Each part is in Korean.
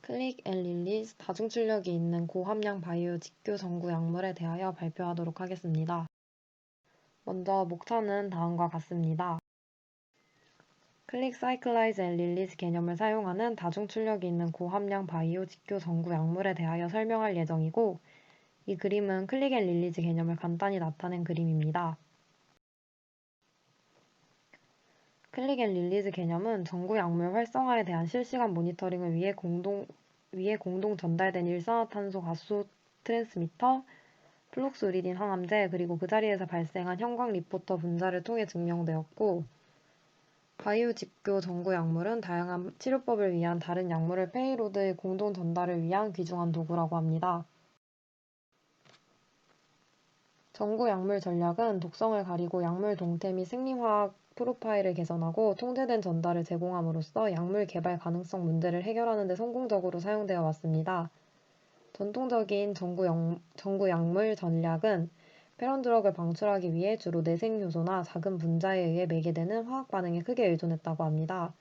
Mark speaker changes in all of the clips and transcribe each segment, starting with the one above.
Speaker 1: 클릭 앤 릴리즈 다중 출력이 있는 고함량 바이오 직교 전구 약물에 대하여 발표하도록 하겠습니다. 먼저 목차는 다음과 같습니다. 클릭 사이클라이즈 앤 릴리즈 개념을 사용하는 다중 출력이 있는 고함량 바이오 직교 전구 약물에 대하여 설명할 예정이고, 이 그림은 클릭 앤 릴리즈 개념을 간단히 나타낸 그림입니다. 클릭 앤 릴리즈 개념은 전구 약물 활성화에 대한 실시간 모니터링을 위해 공동 전달된 일산화탄소 가스 트랜스미터, 플룩스 우리딘 항암제, 그리고 그 자리에서 발생한 형광 리포터 분자를 통해 증명되었고, 바이오 직교 전구 약물은 다양한 치료법을 위한 다른 약물의 페이로드의 공동 전달을 위한 귀중한 도구라고 합니다. 전구 약물 전략은 독성을 가리고 약물 동태 및 생리화학 프로파일을 개선하고 통제된 전달을 제공함으로써 약물 개발 가능성 문제를 해결하는 데 성공적으로 사용되어 왔습니다. 전통적인 전구 약물 전략은 패런드럭을 방출하기 위해 주로 내생효소나 작은 분자에 의해 매개되는 화학 반응에 크게 의존했다고 합니다.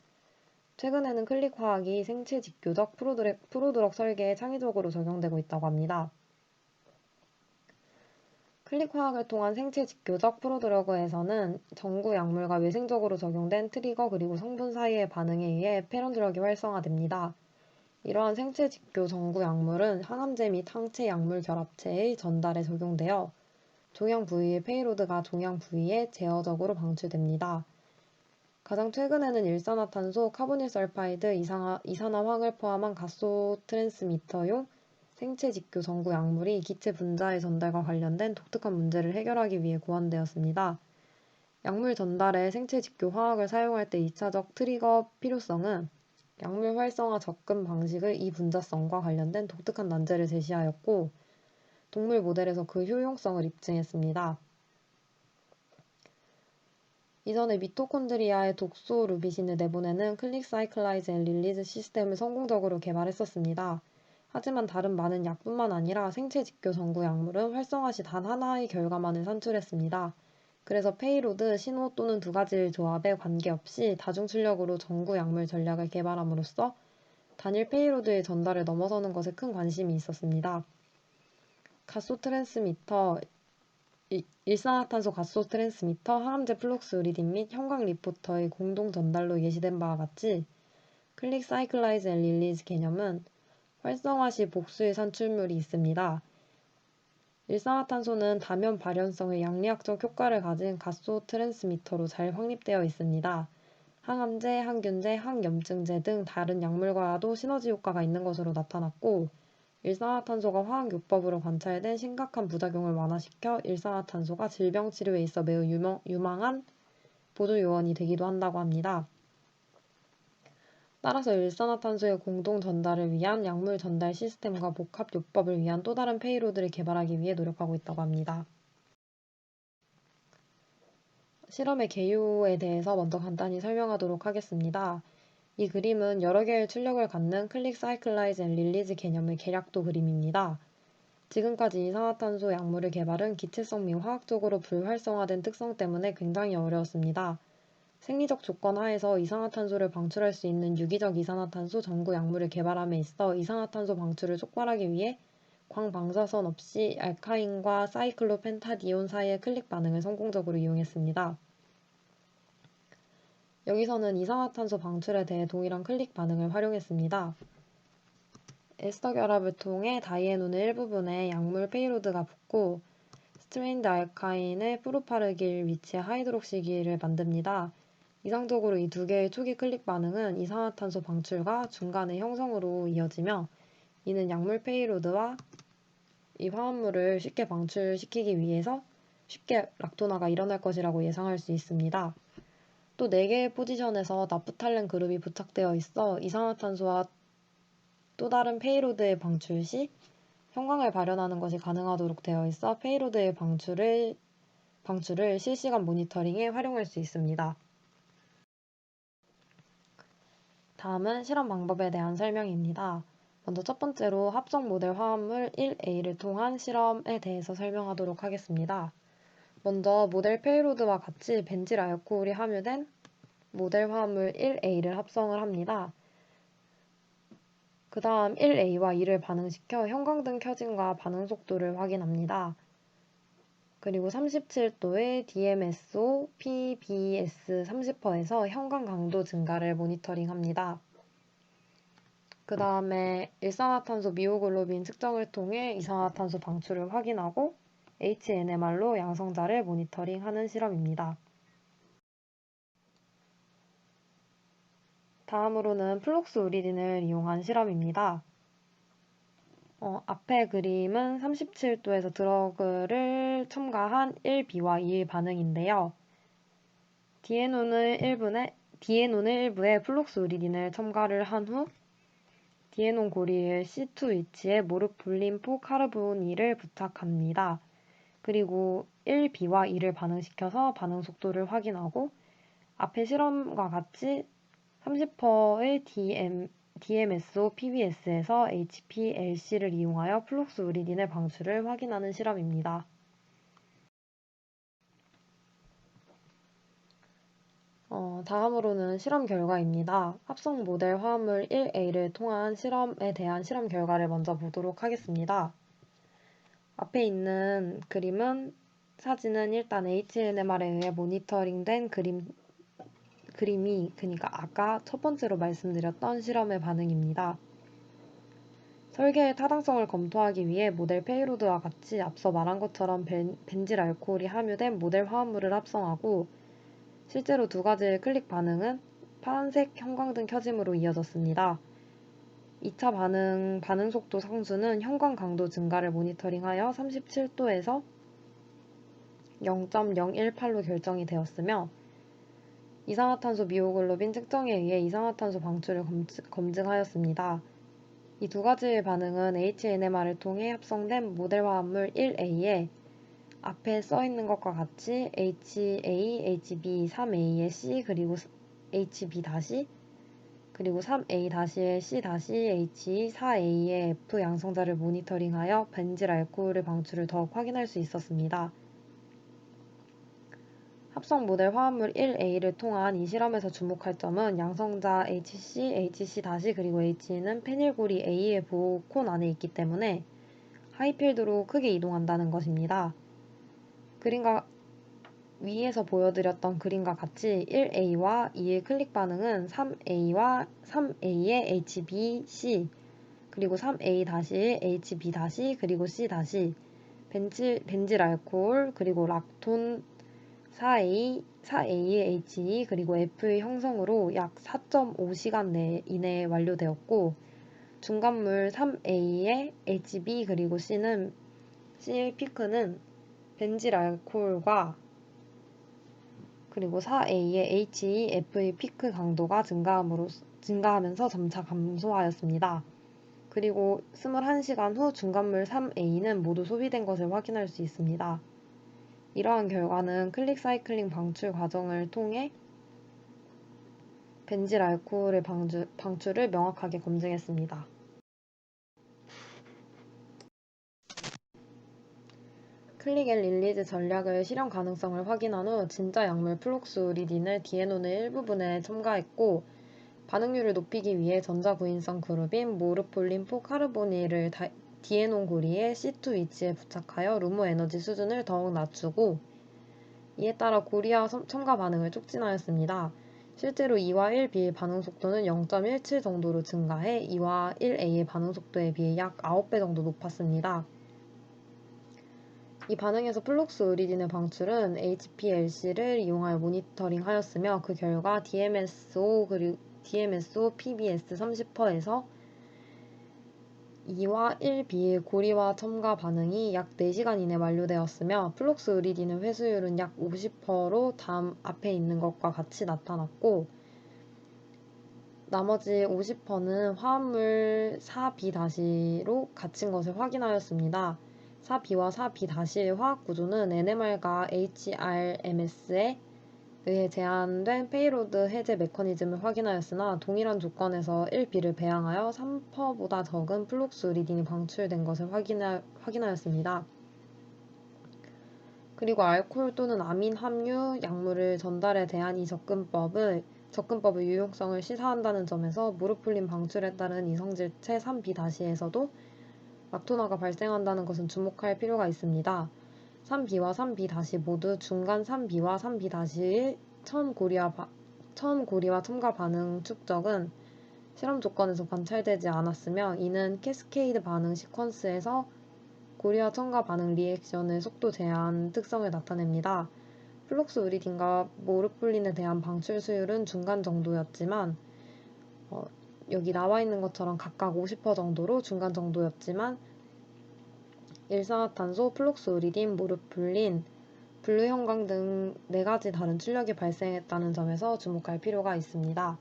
Speaker 1: 최근에는 클릭 화학이 생체 직교적 프로드럭 설계에 창의적으로 적용되고 있다고 합니다. 클릭 화학을 통한 생체 직교적 프로드러그에서는 전구 약물과 외생적으로 적용된 트리거 그리고 성분 사이의 반응에 의해 패런드럭이 활성화됩니다. 이러한 생체 직교 전구 약물은 항암제 및 항체 약물 결합체의 전달에 적용되어 종양 부위의 페이로드가 종양 부위에 제어적으로 방출됩니다. 가장 최근에는 일산화탄소, 카보닐설파이드, 이산화황을 포함한 가스트랜스미터용 생체 직교 전구 약물이 기체 분자의 전달과 관련된 독특한 문제를 해결하기 위해 고안되었습니다. 약물 전달에 생체 직교 화학을 사용할 때 2차적 트리거 필요성은 약물 활성화 접근 방식의 이 분자성과 관련된 독특한 난제를 제시하였고, 동물 모델에서 그 효용성을 입증했습니다. 이전에 미토콘드리아의 독소 루비신을 내보내는 클릭 사이클라이즈 앤 릴리즈 시스템을 성공적으로 개발했었습니다. 하지만 다른 많은 약뿐만 아니라 생체 직교 전구 약물은 활성화 시 단 하나의 결과만을 산출했습니다. 그래서 페이로드, 신호 또는 두 가지의 조합에 관계없이 다중 출력으로 전구 약물 전략을 개발함으로써 단일 페이로드의 전달을 넘어서는 것에 큰 관심이 있었습니다. 가스트랜스미터, 일산화탄소 가스트랜스미터, 항암제 플룩스 우리딘 및 형광 리포터의 공동 전달로 예시된 바와 같이 클릭 사이클라이즈 앤 릴리즈 개념은 활성화 시 복수의 산출물이 있습니다. 일산화탄소는 다면 발현성의 양리학적 효과를 가진 가스트랜스미터로 잘 확립되어 있습니다. 항암제, 항균제, 항염증제 등 다른 약물과도 시너지 효과가 있는 것으로 나타났고, 일산화탄소가 화학요법으로 관찰된 심각한 부작용을 완화시켜 일산화탄소가 질병 치료에 있어 매우 유망한 보조요원이 되기도 한다고 합니다. 따라서 일산화탄소의 공동 전달을 위한 약물 전달 시스템과 복합요법을 위한 또 다른 페이로드를 개발하기 위해 노력하고 있다고 합니다. 실험의 개요에 대해서 먼저 간단히 설명하도록 하겠습니다. 이 그림은 여러 개의 출력을 갖는 클릭 사이클라이즈 앤 릴리즈 개념의 개략도 그림입니다. 지금까지 이산화탄소 약물의 개발은 기체성 및 화학적으로 불활성화된 특성 때문에 굉장히 어려웠습니다. 생리적 조건 하에서 이산화탄소를 방출할 수 있는 유기적 이산화탄소 전구 약물을 개발함에 있어 이산화탄소 방출을 촉발하기 위해 광방사선 없이 알카인과 사이클로펜타디온 사이의 클릭 반응을 성공적으로 이용했습니다. 여기서는 이산화탄소 방출에 대해 동일한 클릭 반응을 활용했습니다. 에스터 결합을 통해 다이에논의 일부분에 약물 페이로드가 붙고 스트레인드 알카인의 프로파르길 위치에 하이드록시기를 만듭니다. 이상적으로 이 두 개의 초기 클릭 반응은 이산화탄소 방출과 중간의 형성으로 이어지며, 이는 약물 페이로드와 이 화합물을 쉽게 방출시키기 위해서 쉽게 락토나가 일어날 것이라고 예상할 수 있습니다. 또 4개의 포지션에서 나프탈렌 그룹이 부착되어 있어 이산화탄소와 또 다른 페이로드의 방출 시 형광을 발현하는 것이 가능하도록 되어 있어 페이로드의 방출을 실시간 모니터링에 활용할 수 있습니다. 다음은 실험 방법에 대한 설명입니다. 먼저 첫 번째로 합성 모델 화합물 1A를 통한 실험에 대해서 설명하도록 하겠습니다. 먼저 모델 페이로드와 같이 벤질 알코올이 함유된 모델 화합물 1A를 합성을 합니다. 그 다음 1A와 2를 반응시켜 형광등 켜짐과 반응 속도를 확인합니다. 그리고 37도의 DMSO PBS 30%에서 형광 강도 증가를 모니터링합니다. 그 다음에 일산화탄소 미오글로빈 측정을 통해 이산화탄소 방출을 확인하고 HNMR로 양성자를 모니터링하는 실험입니다. 다음으로는 플록스우리딘을 이용한 실험입니다. 앞에 그림은 37도에서 드러그를 첨가한 1B와 2의 반응인데요. 디에논을 일부에 플록스우리딘을 첨가를 한 후 디에논 고리에 C2 위치에 모르폴린4 카르보닐을 부착합니다. 그리고 1B와 2를 반응시켜서 반응 속도를 확인하고 앞의 실험과 같이 30%의 DMSO PBS에서 HPLC를 이용하여 플록스우리딘의 방출을 확인하는 실험입니다. 다음으로는 실험 결과입니다. 합성 모델 화합물 1A를 통한 실험에 대한 실험 결과를 먼저 보도록 하겠습니다. 앞에 있는 사진은 일단 HNMR에 의해 모니터링된 그림이 그러니까 아까 첫 번째로 말씀드렸던 실험의 반응입니다. 설계의 타당성을 검토하기 위해 모델 페이로드와 같이 앞서 말한 것처럼 벤질 알코올이 함유된 모델 화합물을 합성하고 실제로 두 가지의 클릭 반응은 파란색 형광등 켜짐으로 이어졌습니다. 2차 반응 속도 상수는 형광 강도 증가를 모니터링하여 37도에서 0.018로 결정이 되었으며 이산화탄소 미오글로빈 측정에 의해 이산화탄소 방출을 검증하였습니다. 이 두 가지의 반응은 HNMR을 통해 합성된 모델 화합물 1A에 앞에 써 있는 것과 같이 HA, HB, 3A의 C 그리고 HB 그리고 3A-의 C-, HE, 4A의 F 양성자를 모니터링하여 벤질 알코올의 방출을 더욱 확인할 수 있었습니다. 합성 모델 화합물 1A를 통한 이 실험에서 주목할 점은 양성자 HC 그리고 He는 페닐고리 A의 보호콘 안에 있기 때문에 하이필드로 크게 이동한다는 것입니다. 위에서 보여드렸던 그림과 같이 1A와 2의 클릭 반응은 3A의 HBC 그리고 3A-의 HB- 그리고 C- 벤질 알코올 그리고 락톤 4A의 HE 그리고 F의 형성으로 약 4.5시간 이내에 완료되었고 중간물 3A의 HB 그리고 C의 피크는 벤질 알코올과 그리고 4A의 HEF의 피크 강도가 증가하면서 점차 감소하였습니다. 그리고 21시간 후 중간물 3A는 모두 소비된 것을 확인할 수 있습니다. 이러한 결과는 클릭 사이클링 방출 과정을 통해 벤질 알코올의 방출을 명확하게 검증했습니다. 클릭 앤 릴리즈 전략의 실현 가능성을 확인한 후 진짜 약물 플록스우리딘을 디에논의 일부분에 첨가했고 반응률을 높이기 위해 전자구인성 그룹인 모르폴린4 카르보닐을 디에논 고리의 C2 위치에 부착하여 루모 에너지 수준을 더욱 낮추고 이에 따라 고리와 첨가 반응을 촉진하였습니다. 실제로 2와 1B의 반응 속도는 0.17 정도로 증가해 2와 1A의 반응 속도에 비해 약 9배 정도 높았습니다. 이 반응에서 플록스우리딘의 방출은 HPLC를 이용하여 모니터링하였으며 그 결과 DMSO PBS 30%에서 2와 1B의 고리와 첨가 반응이 약 4시간 이내 완료되었으며 플록스우리딘의 회수율은 약 50%로 다음 앞에 있는 것과 같이 나타났고 나머지 50%는 화합물 4B-로 갇힌 것을 확인하였습니다. 4B와 4B-의 화학 구조는 NMR과 HRMS에 의해 제한된 페이로드 해제 메커니즘을 확인하였으나 동일한 조건에서 1B를 배양하여 3%보다 적은 플록스우리딘이 방출된 것을 확인하였습니다. 그리고 알코올 또는 아민 함유 약물을 전달에 대한 이 접근법을 접근법의 유용성을 시사한다는 점에서 무릎 풀림 방출에 따른 이성질체 3B-에서도 락토나가 발생한다는 것은 주목할 필요가 있습니다. 3B와 3B- 모두 중간 3B와 3B-의 처음 고리와 첨가 반응 축적은 실험 조건에서 관찰되지 않았으며, 이는 캐스케이드 반응 시퀀스에서 고리와 첨가 반응 리액션의 속도 제한 특성을 나타냅니다. 플록스 우리딘과 모르풀린에 대한 방출 수율은 중간 정도였지만, 여기 나와 있는 것처럼 각각 50% 정도로 중간 정도였지만, 일산화탄소, 플록스 우리딘, 모르풀린, 블루 형광 등 4가지 다른 출력이 발생했다는 점에서 주목할 필요가 있습니다.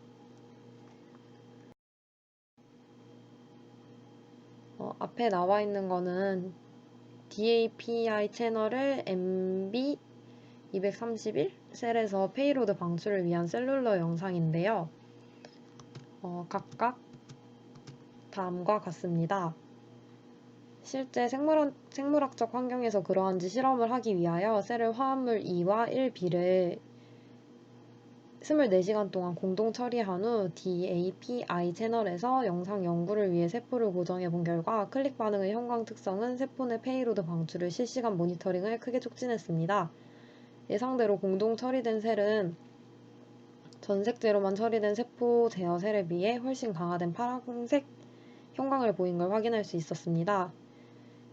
Speaker 1: 앞에 나와 있는 거는 DAPI 채널을 MB231 셀에서 페이로드 방출을 위한 셀룰러 영상인데요. 각각 다음과 같습니다. 실제 생물학적 환경에서 그러한지 실험을 하기 위하여 셀을 화합물 2와 1B를 24시간 동안 공동 처리한 후 DAPI 채널에서 영상 연구를 위해 세포를 고정해 본 결과 클릭 반응의 형광 특성은 세포 내 페이로드 방출을 실시간 모니터링을 크게 촉진했습니다. 예상대로 공동 처리된 셀은 전색제로만 처리된 세포 제어 셀에 비해 훨씬 강화된 파란색 형광을 보인 걸 확인할 수 있었습니다.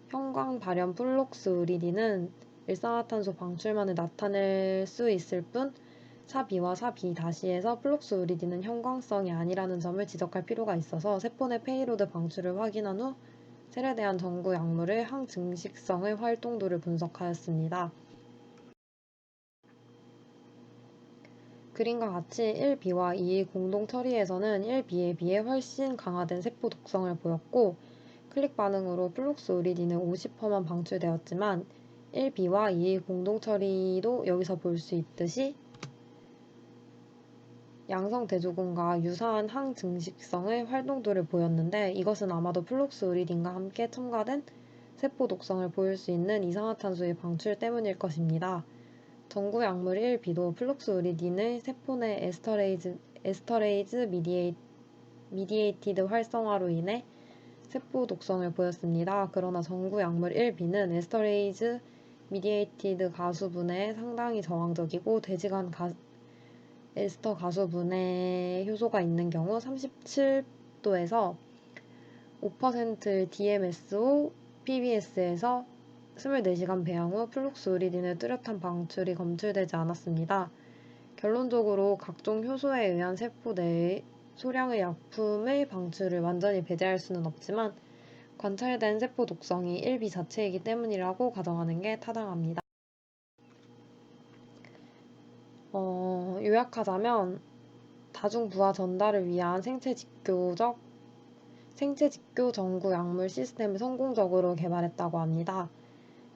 Speaker 1: 형광 발현 플록스 우리딘은 일산화탄소 방출만을 나타낼 수 있을 뿐 4B와 4B-에서 플록스 우리딘은 형광성이 아니라는 점을 지적할 필요가 있어서 세포 내 페이로드 방출을 확인한 후 셀에 대한 전구 약물의 항증식성의 활동도를 분석하였습니다. 그림과 같이 1B와 2의 공동 처리에서는 1B에 비해 훨씬 강화된 세포 독성을 보였고, 클릭 반응으로 플록스 우리딘은 50%만 방출되었지만 1B와 2의 공동 처리도 여기서 볼 수 있듯이 양성 대조군과 유사한 항증식성의 활동도를 보였는데, 이것은 아마도 플록스 우리딘과 함께 첨가된 세포 독성을 보일 수 있는 이산화탄소의 방출 때문일 것입니다. 전구 약물 1B도 플록스 우리딘의 세포 내 에스터레이즈 미디에이티드 활성화로 인해 세포 독성을 보였습니다. 그러나 전구 약물 1B는 에스터레이즈 미디에이티드 가수분해에 상당히 저항적이고 대지간 에스터 가수분해 효소가 있는 경우 37도에서 5%의 DMSO PBS에서 24시간 배양 후 플록스 우리딘의 뚜렷한 방출이 검출되지 않았습니다. 결론적으로 각종 효소에 의한 세포 내의 소량의 약품의 방출을 완전히 배제할 수는 없지만 관찰된 세포 독성이 1B 자체이기 때문이라고 가정하는 게 타당합니다. 요약하자면 다중 부하 전달을 위한 생체 직교 전구 약물 시스템을 성공적으로 개발했다고 합니다.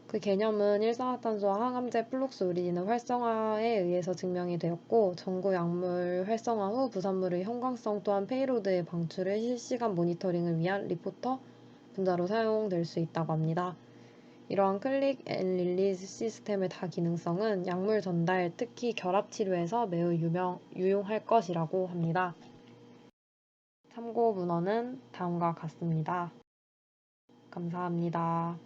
Speaker 1: 그 개념은 일산화탄소와 항암제 플록스 우리딘의 활성화에 의해서 증명이 되었고, 전구 약물 활성화 후 부산물의 형광성 또한 페이로드의 방출을 실시간 모니터링을 위한 리포터 분자로 사용될 수 있다고 합니다. 이러한 클릭 앤 릴리즈 시스템의 다기능성은 약물 전달, 특히 결합 치료에서 매우 유용할 것이라고 합니다. 참고 문헌은 다음과 같습니다. 감사합니다.